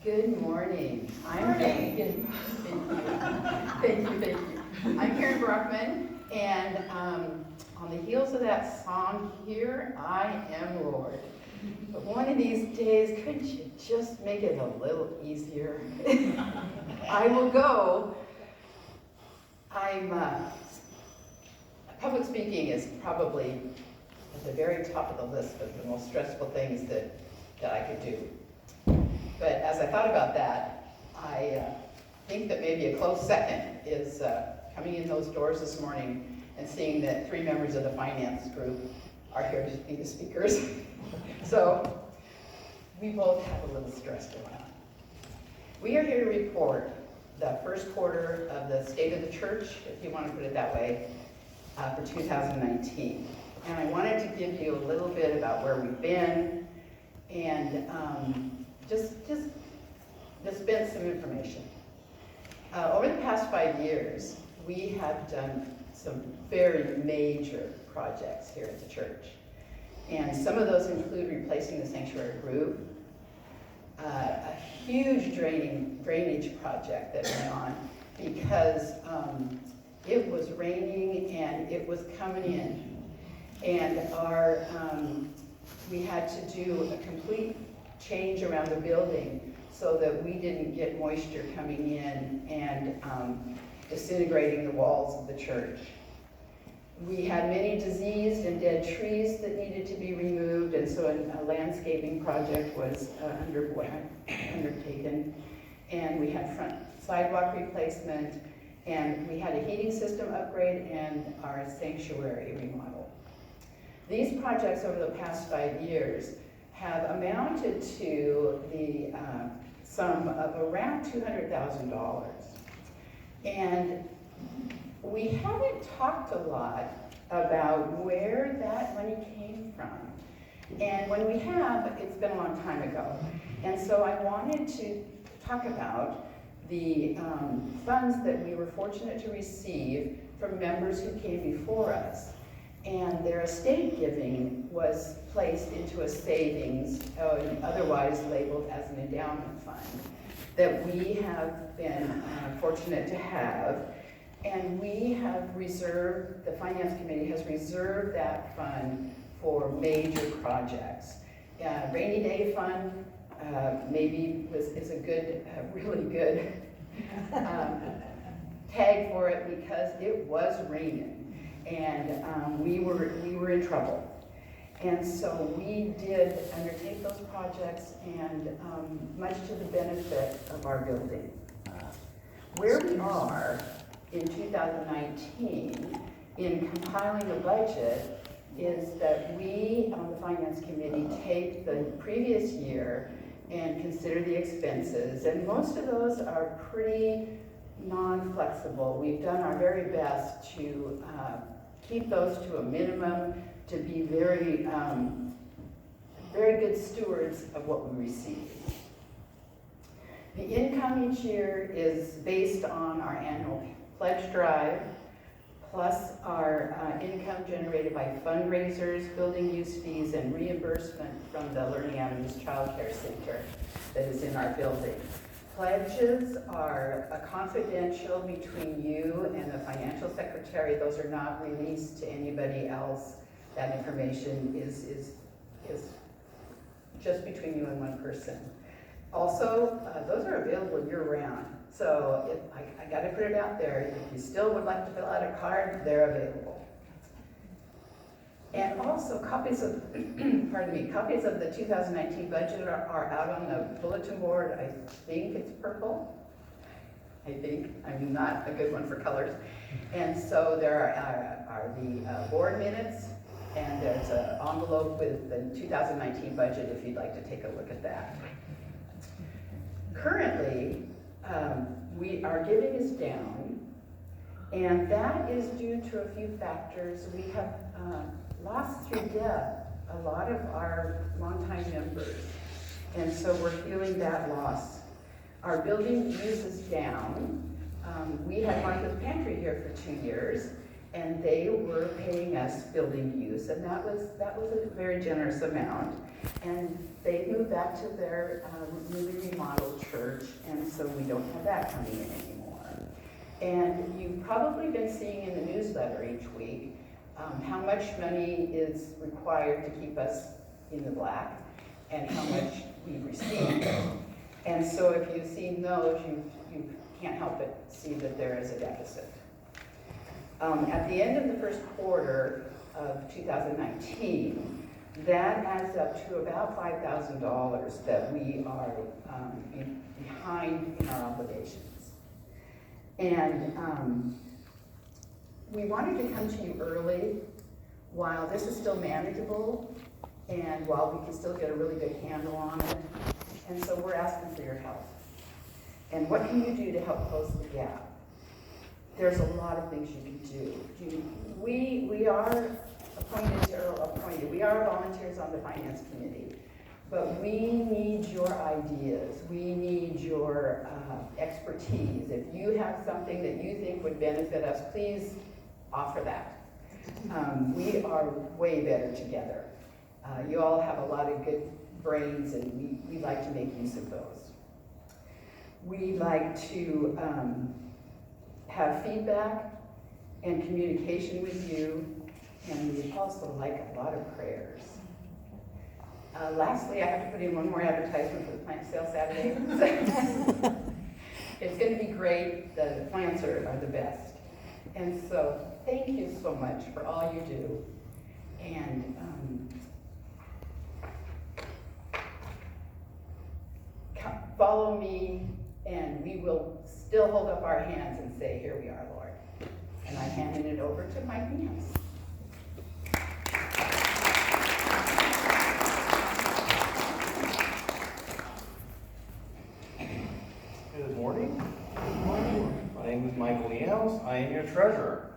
Good morning. Thank you. I'm Karen Brachmann, and on the heels of that song, Here I Am, Lord. But one of these days, couldn't you just make it a little easier? I will go. Public speaking is probably at the very top of the list of the most stressful things that I could do. But as I thought about that, I think that maybe a close second is coming in those doors this morning and seeing that 3 members of the finance group are here to be the speakers. So we both have a little stress going on. We are here to report the first quarter of the state of the church, if you want to put it that way, for 2019. And I wanted to give you a little bit about where we've been and just dispense some information. Over the past 5 years, we have done some very major projects here at the church. And some of those include replacing the sanctuary roof, a huge drainage project that went on because it was raining and it was coming in. And we had to do a complete change around the building so that we didn't get moisture coming in and disintegrating the walls of the church. We had many diseased and dead trees that needed to be removed, and so a landscaping project was undertaken. And we had front sidewalk replacement, and we had a heating system upgrade and our sanctuary remodel. These projects over the past 5 years have amounted to the sum of around $200,000. And we haven't talked a lot about where that money came from. And when we have, it's been a long time ago. And so I wanted to talk about the funds that we were fortunate to receive from members who came before us. And their estate giving was placed into a savings, otherwise labeled as an endowment fund, that we have been fortunate to have. And we have reserved, the Finance Committee has reserved that fund for major projects. Rainy Day Fund is a good, really good tag for it because it was raining. And we were in trouble. And so we did undertake those projects, and much to the benefit of our building. Where we are in 2019 in compiling a budget is that we on the Finance Committee take the previous year and consider the expenses, and most of those are pretty non-flexible. We've done our very best to keep those to a minimum, to be very, very good stewards of what we receive. The income each year is based on our annual pledge drive, plus our income generated by fundraisers, building use fees, and reimbursement from the Learning Avenues Child Care Center that is in our building. Pledges are confidential between you and the financial secretary. Those are not released to anybody else. That information is just between you and one person. Also, those are available year-round. So I got to put it out there. If you still would like to fill out a card, they're available. And also copies of, copies of the 2019 budget are out on the bulletin board. I think it's purple. I'm not a good one for colors. And so there are the board minutes, and there's an envelope with the 2019 budget if you'd like to take a look at that. Currently, our giving is down, and that is due to a few factors. We have lost through death a lot of our longtime members, and so we're feeling that loss. Our building use is down. We had Martha's Pantry here for 2 years, and they were paying us building use, and that was a very generous amount. And they moved back to their newly remodeled church. so we don't have that coming in anymore. And you've probably been seeing in the newsletter each week how much money is required to keep us in the black and how much we receive. And so if you've seen those, you can't help but see that there is a deficit. At the end of the first quarter of 2019, that adds up to about $5,000 that we are behind in our obligations. And we wanted to come to you early while this is still manageable and while we can still get a really good handle on it. And so we're asking for your help. And what can you do to help close the gap? There's a lot of things you can do. We are appointed, we are volunteers on the finance committee, but we need your ideas. We need your expertise. If you have something that you think would benefit us, please offer that. We are way better together. You all have a lot of good brains, and we like to make use of those. We like to have feedback and communication with you, and we also like a lot of prayers. Lastly, I have to put in one more advertisement for the plant sale Saturday. It's going to be great. The plants are the best. And so thank you so much for all you do. And follow me, and we will still hold up our hands and say, here we are, Lord. And I'm handing it over to Mike Niehaus. Good morning. Good morning. My name is Michael Niehaus. I am your treasurer.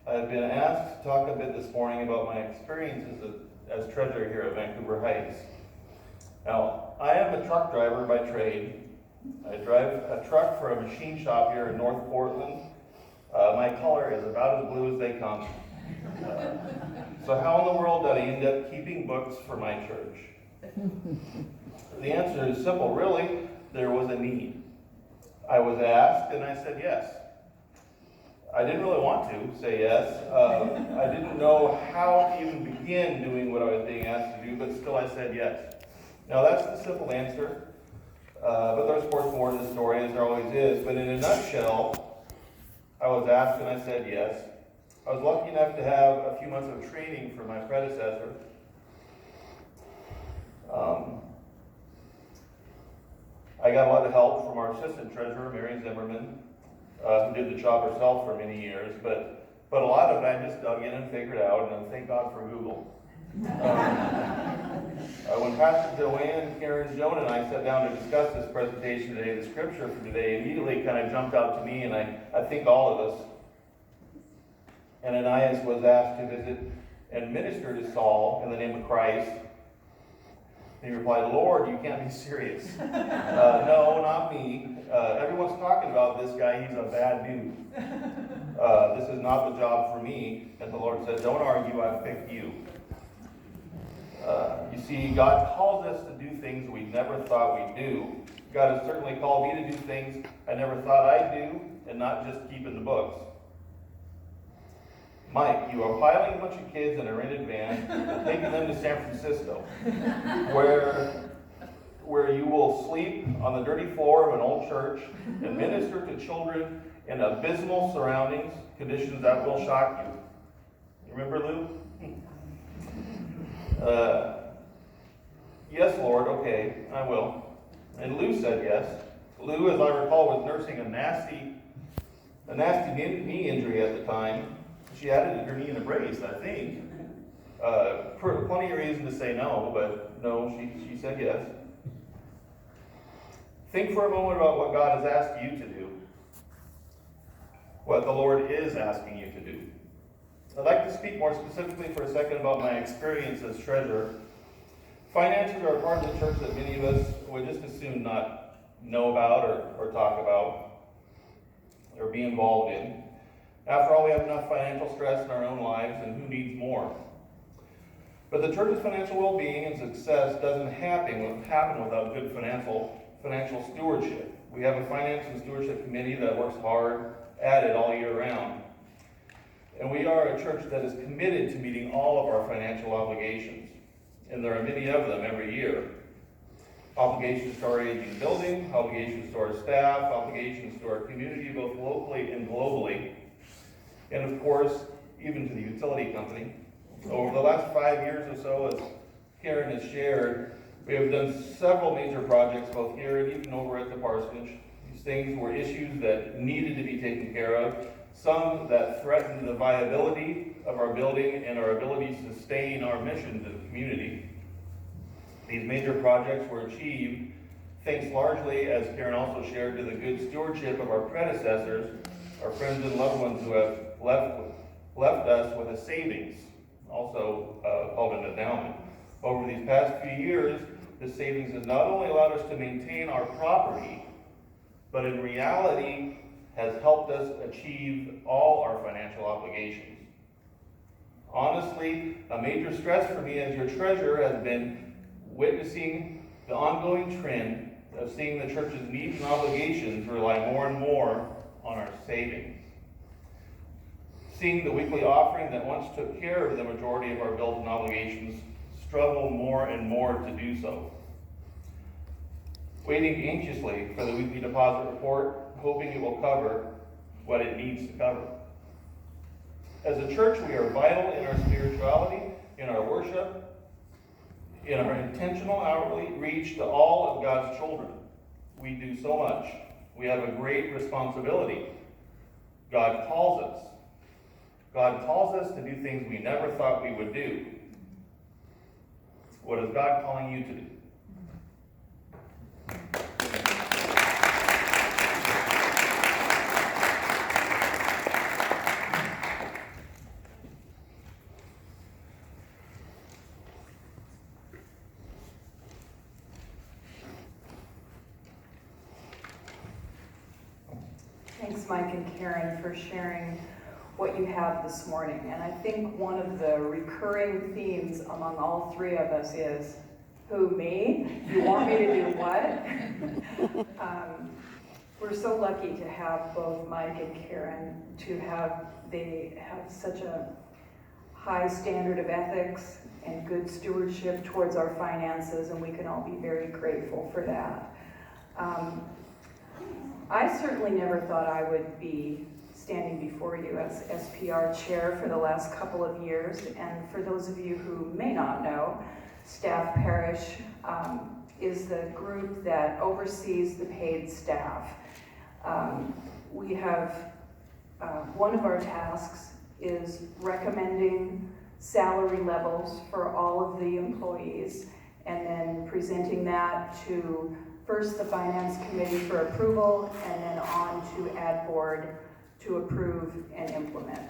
I've been asked to talk a bit this morning about my experiences as treasurer here at Vancouver Heights. Now, I am a truck driver by trade. I drive a truck for a machine shop here in North Portland. My color is about as blue as they come. So how in the world did I end up keeping books for my church? The answer is simple, really. There was a need. I was asked, and I said yes. I didn't really want to say yes. I didn't know how to even begin doing what I was being asked to do, but still I said yes. Now that's the simple answer, but there's of course more to the story, as there always is. But in a nutshell, I was asked and I said yes. I was lucky enough to have a few months of training from my predecessor. I got a lot of help from our assistant treasurer, Mary Zimmerman, who did the job herself for many years, but a lot of it I just dug in and figured out, and thank God for Google. When Pastor Joan, Karen, Joan, and I sat down to discuss this presentation today, the scripture for today immediately kind of jumped out to me, and I think all of us. Ananias was asked to visit and minister to Saul in the name of Christ. He replied, Lord, you can't be serious. No, not me. Everyone's talking about this guy. He's a bad dude. This is not the job for me. And the Lord said, don't argue, I've picked you. You see, God calls us to do things we never thought we'd do. God has certainly called me to do things I never thought I'd do, and not just keep in the books. Mike, you are piling a bunch of kids in a rented van and taking them to San Francisco, where you will sleep on the dirty floor of an old church and minister to children in abysmal surroundings, conditions that will shock you. You remember Lou? Yes, Lord, okay, I will. And Lou said yes. Lou, as I recall, was nursing a nasty knee injury at the time. She had her knee in a brace, I think. Plenty of reason to say no, but no, she said yes. Think for a moment about what God has asked you to do. What the Lord is asking you to do. I'd like to speak more specifically for a second about my experience as treasurer. Finances are a part of the church that many of us would just as soon not know about or talk about or be involved in. After all, we have enough financial stress in our own lives, and who needs more? But the church's financial well-being and success doesn't happen without good financial financial stewardship. We have a finance and stewardship committee that works hard at it all year round. And we are a church that is committed to meeting all of our financial obligations. And there are many of them every year. Obligations to our aging building, obligations to our staff, obligations to our community, both locally and globally. And of course, even to the utility company. Over the last 5 years or so, as Karen has shared, we have done several major projects, both here and even over at the parsonage. These things were issues that needed to be taken care of, some that threatened the viability of our building and our ability to sustain our mission to the community. These major projects were achieved thanks largely, as Karen also shared, to the good stewardship of our predecessors, our friends and loved ones who have left us with a savings, also called an endowment. Over these past few years, this savings has not only allowed us to maintain our property, but in reality has helped us achieve all our financial obligations. Honestly, a major stress for me as your treasurer has been witnessing the ongoing trend of seeing the church's needs and obligations rely more and more on our savings. Seeing the weekly offering that once took care of the majority of our bills and obligations struggle more and more to do so. Waiting anxiously for the weekly deposit report, hoping it will cover what it needs to cover. As a church, we are vital in our spirituality, in our worship, in our intentional outreach to all of God's children. We do so much. We have a great responsibility. God calls us. God calls us to do things we never thought we would do. What is God calling you to do? Thanks, Mike and Karen, for sharing what you have this morning. And I think one of the recurring themes among all three of us is, who, me? You want me to do what? We're so lucky to have both Mike and Karen, they have such a high standard of ethics and good stewardship towards our finances, and we can all be very grateful for that. I certainly never thought I would be standing before you as SPR chair for the last couple of years. And for those of you who may not know, Staff Parish is the group that oversees the paid staff. We have, one of our tasks is recommending salary levels for all of the employees and then presenting that to first the Finance Committee for approval and then on to Ad Board to approve and implement.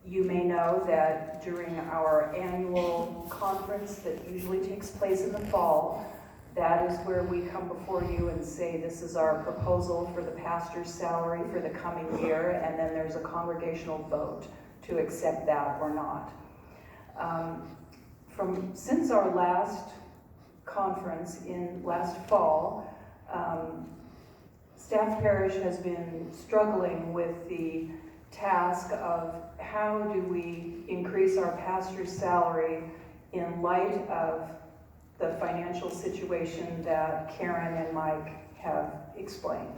You may know that during our annual conference that usually takes place in the fall, that is where we come before you and say this is our proposal for the pastor's salary for the coming year, and then there's a congregational vote to accept that or not. Since our last conference in last fall, Staff Parish has been struggling with the task of how do we increase our pastor's salary in light of the financial situation that Karen and Mike have explained.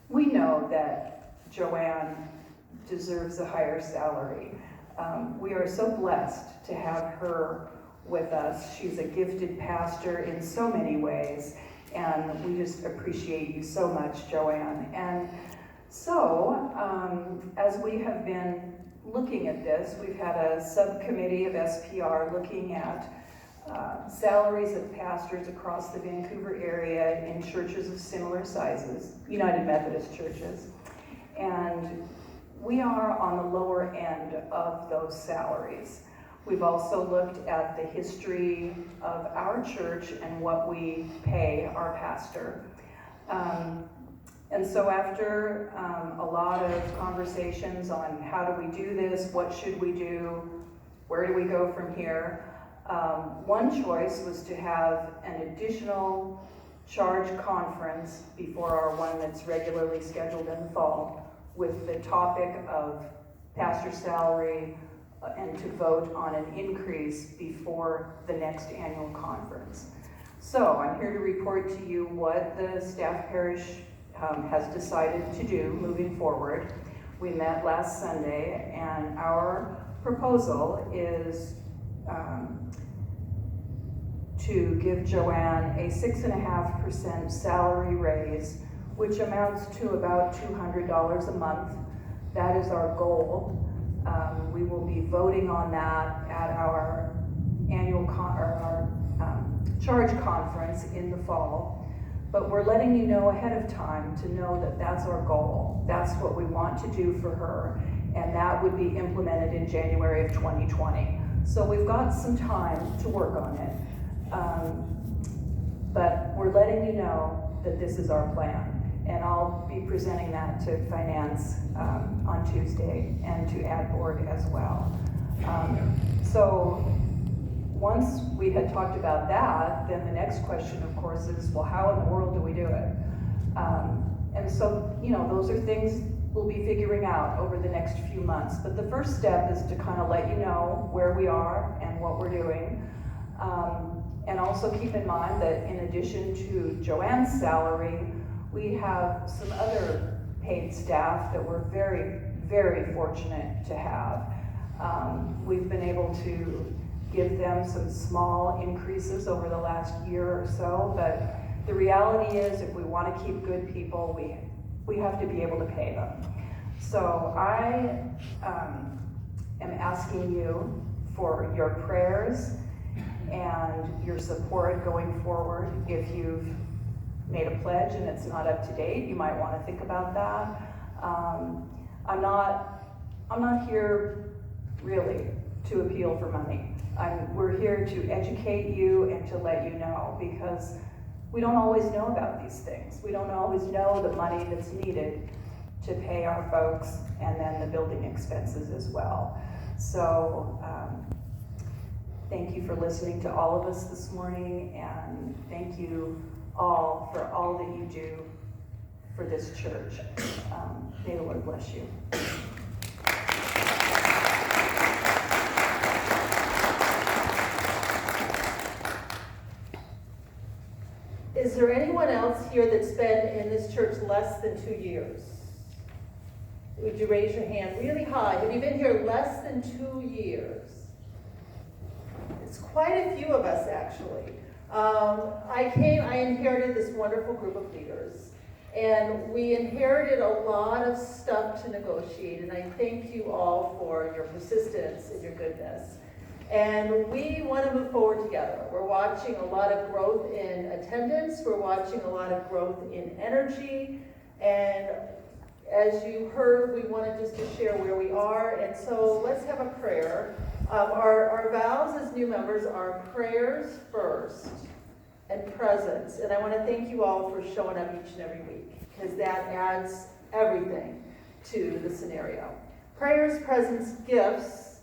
We know that Joan deserves a higher salary. We are so blessed to have her with us. She's a gifted pastor in so many ways, and we just appreciate you so much, Joanne. And so, as we have been looking at this, we've had a subcommittee of SPR looking at salaries of pastors across the Vancouver area in churches of similar sizes, United Methodist churches. And we are on the lower end of those salaries. We've also looked at the history of our church and what we pay our pastor. And so after a lot of conversations on how do we do this, what should we do, where do we go from here, One choice was to have an additional charge conference before our one that's regularly scheduled in the fall with the topic of pastor salary and to vote on an increase before the next annual conference. So I'm here to report to you what the staff parish has decided to do moving forward. We met last Sunday, and our proposal is to give Joanne a 6.5% salary raise, which amounts to about $200 a month. That is our goal. We will be voting on that at our annual charge conference in the fall. But we're letting you know ahead of time to know that that's our goal. That's what we want to do for her, and that would be implemented in January of 2020. So we've got some time to work on it. But we're letting you know that this is our plan. And I'll be presenting that to Finance on Tuesday and to Ad Board as well. So once we had talked about that, then the next question, of course, is, well, how in the world do we do it? And so, you know, those are things we'll be figuring out over the next few months. But the first step is to kind of let you know where we are and what we're doing. And also keep in mind that in addition to Joanne's salary, we have some other paid staff that we're very, very fortunate to have. We've been able to give them some small increases over the last year or so, but the reality is if we want to keep good people, we have to be able to pay them. So I am asking you for your prayers and your support going forward. If you've made a pledge and it's not up to date, you might want to think about that. I'm not here really to appeal for money. We're here to educate you and to let you know, because we don't always know about these things. We don't always know the money that's needed to pay our folks and then the building expenses as well. So thank you for listening to all of us this morning, and thank you all for all that you do for this church. May the Lord bless you. Is there anyone else here that's been in this church less than 2 years? Would you raise your hand really high? Have you been here less than 2 years? It's quite a few of us, actually. I inherited this wonderful group of leaders, and we inherited a lot of stuff to negotiate, and I thank you all for your persistence and your goodness. And we want to move forward together. We're watching a lot of growth in attendance. We're watching a lot of growth in energy. And as you heard, we wanted just to share where we are. And so let's have a prayer. Our vows as new members are prayers first and presence. And I want to thank you all for showing up each and every week, because that adds everything to the scenario. Prayers, presence, gifts,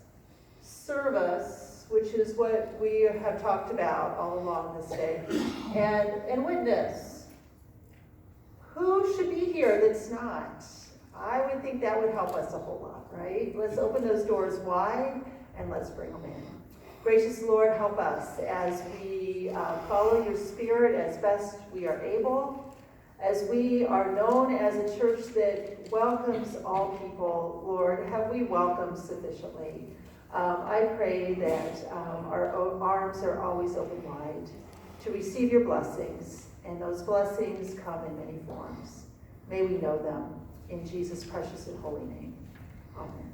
service, which is what we have talked about all along this day, and witness. Who should be here that's not? I would think that would help us a whole lot, right? Let's open those doors wide and let's bring them in. Gracious Lord, help us as we follow your Spirit as best we are able, as we are known as a church that welcomes all people. Lord, have we welcomed sufficiently? I pray that our arms are always open wide to receive your blessings, and those blessings come in many forms. May we know them in Jesus' precious and holy name. Amen.